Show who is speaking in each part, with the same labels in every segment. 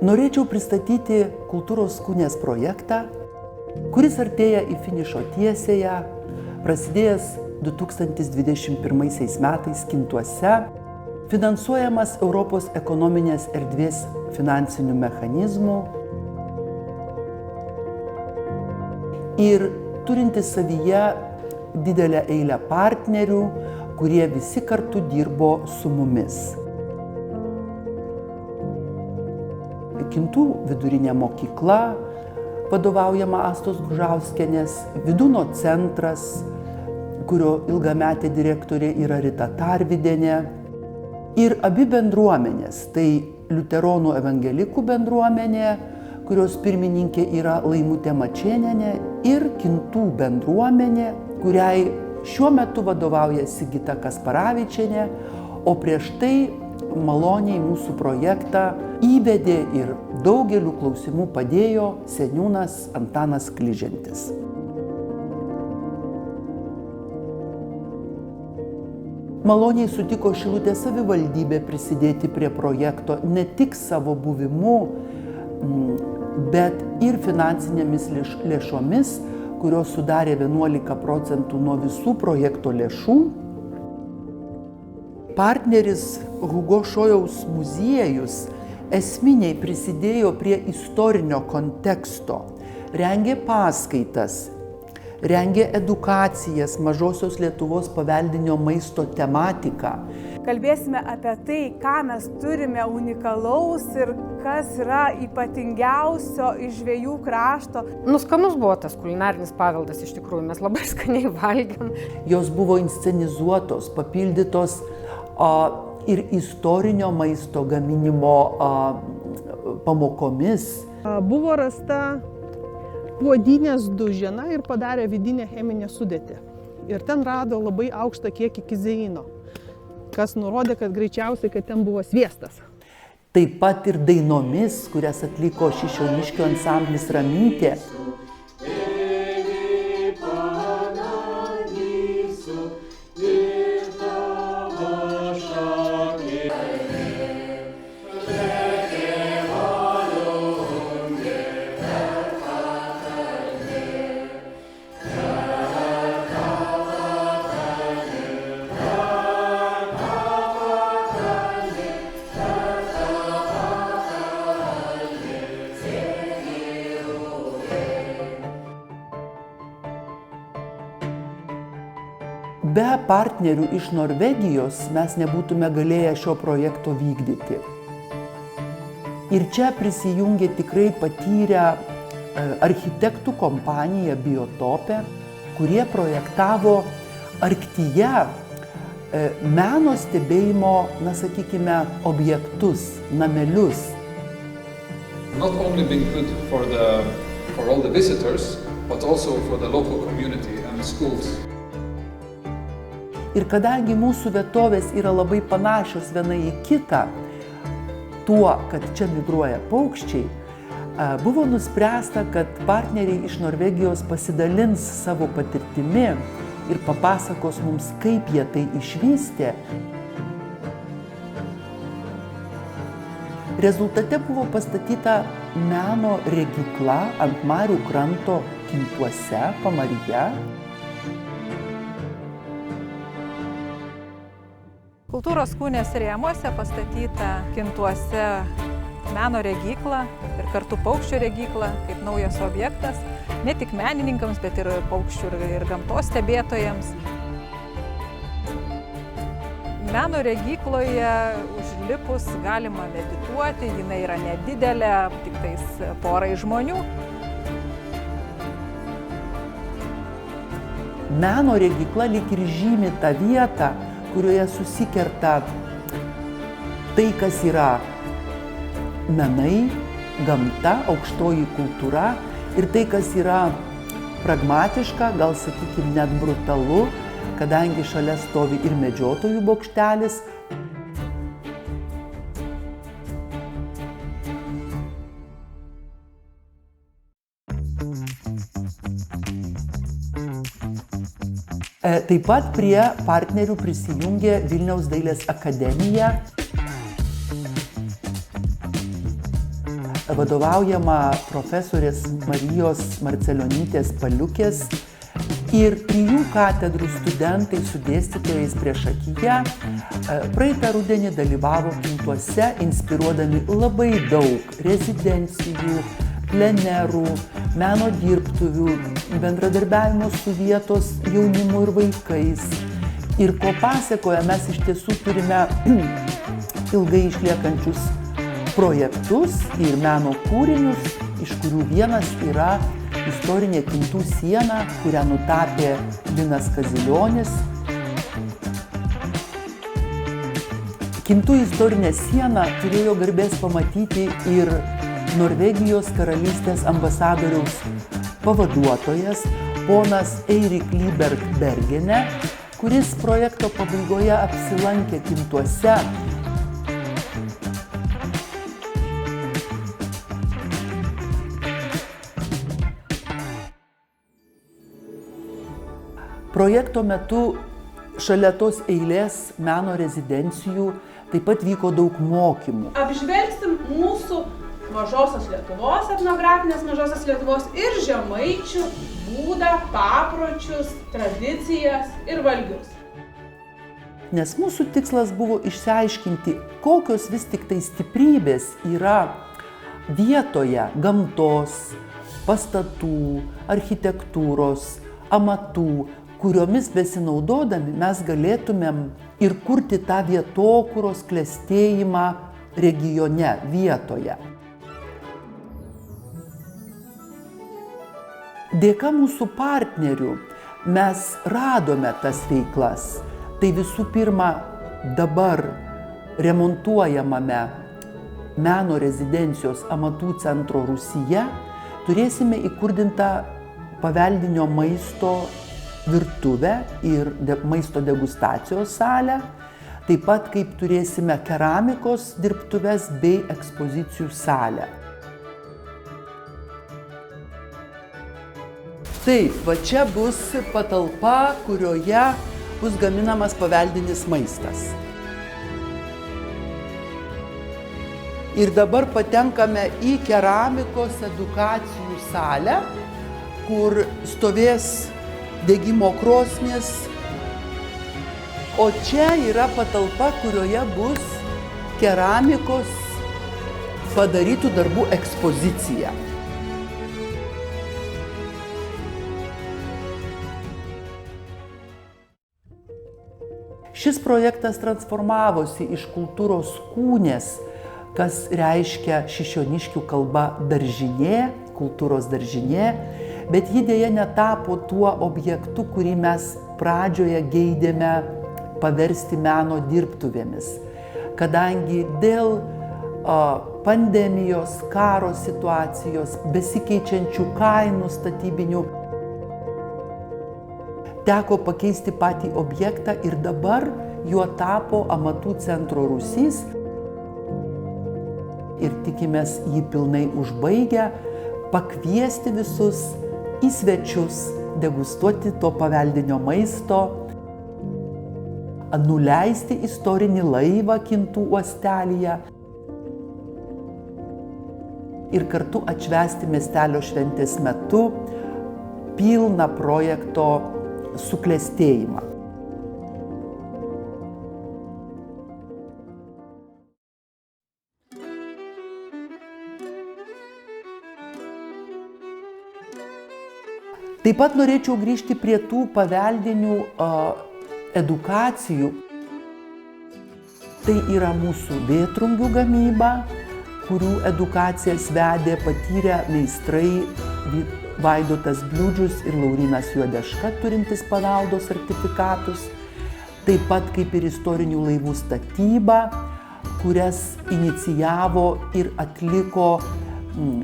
Speaker 1: Norėčiau pristatyti Kultūros Skūnės projektą, kuris artėja į finišo tiesiąją, prasidėjęs 2021 metais Kintuose, finansuojamas Europos ekonominės erdvės finansinių mechanizmų ir turintis savyje didelę eilę partnerių, kurie visi kartu dirbo su mumis. Kintų vidurinė mokykla, vadovaujama Astos Gužauskienės, Vidūno centras, kurio ilgametė direktorė yra Rita Tarvydienė, ir abi bendruomenės, tai liuteronų evangelikų bendruomenė, kurios pirmininkė yra Laimutė Mačėnienė, ir Kintų bendruomenė, kuriai šiuo metu vadovauja Sigita Kasparavičienė, o prieš tai maloniai mūsų projektą įvedė ir daugeliu klausimų padėjo seniūnas Antanas Kližentis. Maloniai sutiko Šilutės savivaldybė prisidėti prie projekto ne tik savo buvimu, bet ir finansinėmis lėšomis, kurios sudarė 11% nuo visų projekto lėšų. Partneris Hugo Šojaus muziejus esminiai prisidėjo prie istorinio konteksto, rengė paskaitas, rengė edukacijas Mažosios Lietuvos paveldinio maisto tematiką.
Speaker 2: Kalbėsime apie tai, ką mes turime unikalaus ir kas yra ypatingiausio iš žvejų krašto.
Speaker 3: Skanus buvo tas kulinarinis paveldas iš tikrųjų, mes labai skaniai valgėm.
Speaker 1: Jos buvo inscenizuotos, papildytos ir istorinio maisto gaminimo pamokomis.
Speaker 4: Buvo rasta puodynės dužena ir padarė vidinę cheminę sudėtį. Ir ten rado labai aukštą kiekį kizeino, kas nurodė, kad greičiausiai, kad ten buvo sviestas.
Speaker 1: Taip pat ir dainomis, kurias atliko Šišioniškių ansamblis Ramytė. Be partnerių iš Norvegijos mes nebūtume galėję šio projekto vykdyti. Ir čia prisijungė tikrai patyrę architektų kompanija Biotope, kurie projektavo Arktyje meno stebėjimo, sakykime, objektus, namelius.
Speaker 5: Not only being good for all the visitors, but also for the local community and the schools.
Speaker 1: Ir kadangi mūsų vietovės yra labai panašios viena į kitą, tuo, kad čia migruoja paukščiai, buvo nuspręsta, kad partneriai iš Norvegijos pasidalins savo patirtimi ir papasakos mums, kaip jie tai išvystė. Rezultate buvo pastatyta meno regykla ant Marių kranto Kintuose, Pamaryje.
Speaker 2: Kultūros Skūnės rėmuose pastatyta Kintuose meno regykla ir kartu paukščių regykla kaip naujas objektas, ne tik menininkams, bet ir paukščių ir gamtos stebėtojams. Meno regykloje užlipus galima medituoti, jinai yra nedidelė, tik tais porai žmonių.
Speaker 1: Meno regykla lyg ir žymi tą vietą, kurioje susikerta tai, kas yra menai, gamta, aukštoji kultūra ir tai, kas yra pragmatiška, gal sakykime net brutalu, kadangi šalia stovi ir medžiotojų bokštelis. Taip pat prie partnerių prisijungė Vilniaus dailės akademija. vadovaujama profesorės Marijos Marcelionytės Paliukės ir 3 katedrų studentai su dėstytojais priešakyje praeitą rudenį dalyvavo Kintuose, inspiruodami labai daug rezidencijų, plenerų, meno dirbtuvių, bendradarbiavimo su vietos jaunimu ir vaikais. Ir ko pasekoja, mes iš tiesų turime ilgai išliekančius projektus ir meno kūrinius, iš kurių vienas yra istorinė Kintų siena, kurią nutapė Linas Kazilionis. Kintų istorinę sieną turėjo garbės pamatyti ir Norvegijos karalystės ambasadoriaus pavaduotojas ponas Eirik Liberg Bergene, kuris projekto pabaigoje apsilankė Kintuose. Projekto metu šalia tos eilės meno rezidencijų taip pat vyko daug mokymų.
Speaker 6: Apžvelgsim mūsų Mažosios Lietuvos, etnografinės Mažosios Lietuvos ir žemaičių būdą, papročius, tradicijas ir valgius.
Speaker 1: Nes mūsų tikslas buvo išsiaiškinti, kokios vis tik tai stiprybės yra vietoje gamtos, pastatų, architektūros, amatų, kuriomis besinaudodami mes galėtumėm ir kurti tą vietokūros klestėjimą regione, vietoje. Dėka mūsų partnerių mes radome tas veiklas. Tai visų pirma, dabar remontuojamame meno rezidencijos amatų centro Rūsyje turėsime įkurdintą paveldinio maisto virtuvę ir maisto degustacijos salę, taip pat kaip turėsime keramikos dirbtuves bei ekspozicijų salę. Taip, va čia bus patalpa, kurioje bus gaminamas paveldinis maistas. Ir dabar patenkame į keramikos edukacijų salę, kur stovės degimo krosnis, o čia yra patalpa, kurioje bus keramikos padarytų darbų ekspozicija. Šis projektas transformavosi iš kultūros kūnės, kas reiškia šišioniškių kalba daržinė, kultūros daržinė, bet ji dėja netapo tuo objektu, kurį mes pradžioje geidėme paversti meno dirbtuvėmis. Kadangi dėl pandemijos, karo situacijos, besikeičiančių kainų statybinių, teko pakeisti patį objektą ir dabar juo tapo amatų centro Rūsys ir tikimės jį pilnai užbaigę pakviesti visus į svečius, degustuoti to paveldinio maisto, nuleisti istorinį laivą Kintų uostelyje ir kartu atšvęsti miestelio šventės metu pilną projekto suklestėjimą. Taip pat norėčiau grįžti prie tų paveldinių edukacijų. Tai yra mūsų vėtrungių gamyba, kurių edukacijas vedė patyrę meistrai Vaidotas Bliūdžius ir Laurynas Juodeška, turintis paveldo sertifikatus. Taip pat kaip ir istorinių laivų statyba, kurias inicijavo ir atliko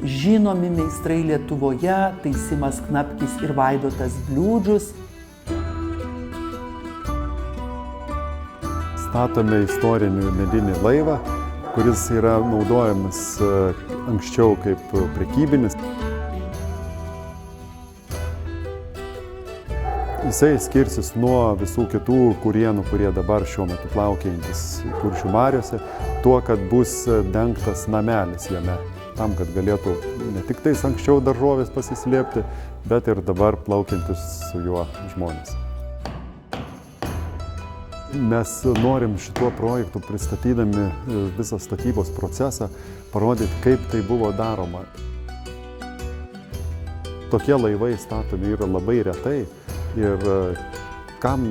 Speaker 1: žinomi meistrai Lietuvoje, tai Simas Knapkis ir Vaidotas Bliūdžius.
Speaker 7: Statome istorinį medinį laivą, kuris yra naudojamas anksčiau kaip prekybinis. Jisai skirsis nuo visų kitų kurienų, kurie dabar šiuo metu plaukėjantis Kuršių mariose, tuo, kad bus dengtas namelis jame. tam, kad galėtų ne tik tais anksčiau daržovės pasislėpti, bet ir dabar plaukiantis su juo žmonės. Mes norim šituo projektu, pristatydami visą statybos procesą, parodyti, kaip tai buvo daroma. Tokie laivai statomi yra labai retai ir kam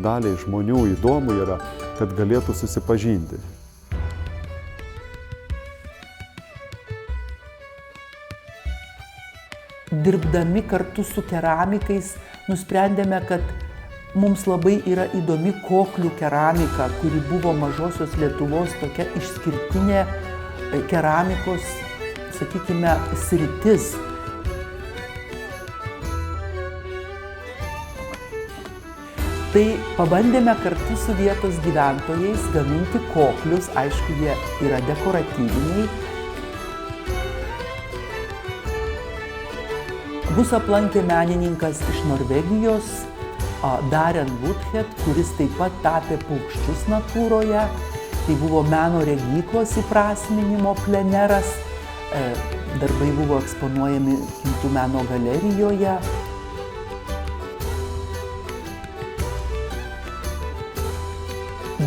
Speaker 7: daliai žmonių įdomu yra, kad galėtų susipažinti.
Speaker 1: Dirbdami kartu su keramikais nusprendėme, kad mums labai yra įdomi koklių keramika, kuri buvo Mažosios Lietuvos tokia išskirtinė keramikos, sakykime, sritis. Tai pabandėme kartu su vietos gyventojais gaminti koklius, aišku, jie yra dekoratyviniai. Mus aplankė menininkas iš Norvegijos, Darren Woodhead, kuris taip pat tapė paukščius natūroje. Tai buvo meno regyklos įprasminimo pleneras. Darbai buvo eksponuojami Kintų meno galerijoje.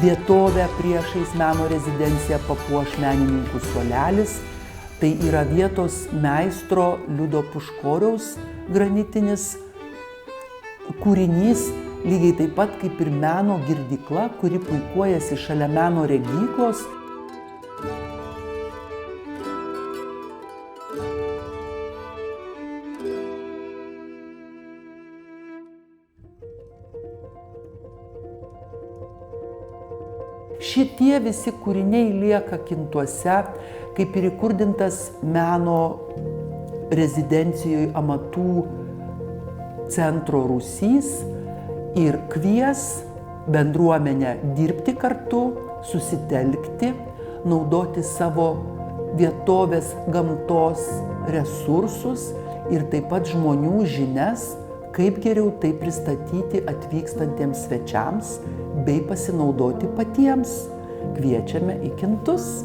Speaker 1: Vietovę priešais meno rezidenciją papuoš menininkų suolelis. Tai yra vietos meistro Liudo Puškoriaus granitinis kūrinys, lygiai taip pat kaip ir meno girdykla, kuri puikuojasi šalia meno regyklos. Šitie visi kūriniai lieka Kintuose, kaip ir įkurdintas meno rezidencijoje amatų centro Rūsys ir kvies bendruomenę dirbti kartu, susitelkti, naudoti savo vietovės gamtos resursus ir taip pat žmonių žinias, kaip geriau tai pristatyti atvykstantiems svečiams bei pasinaudoti patiems. Kviečiame į Kintus.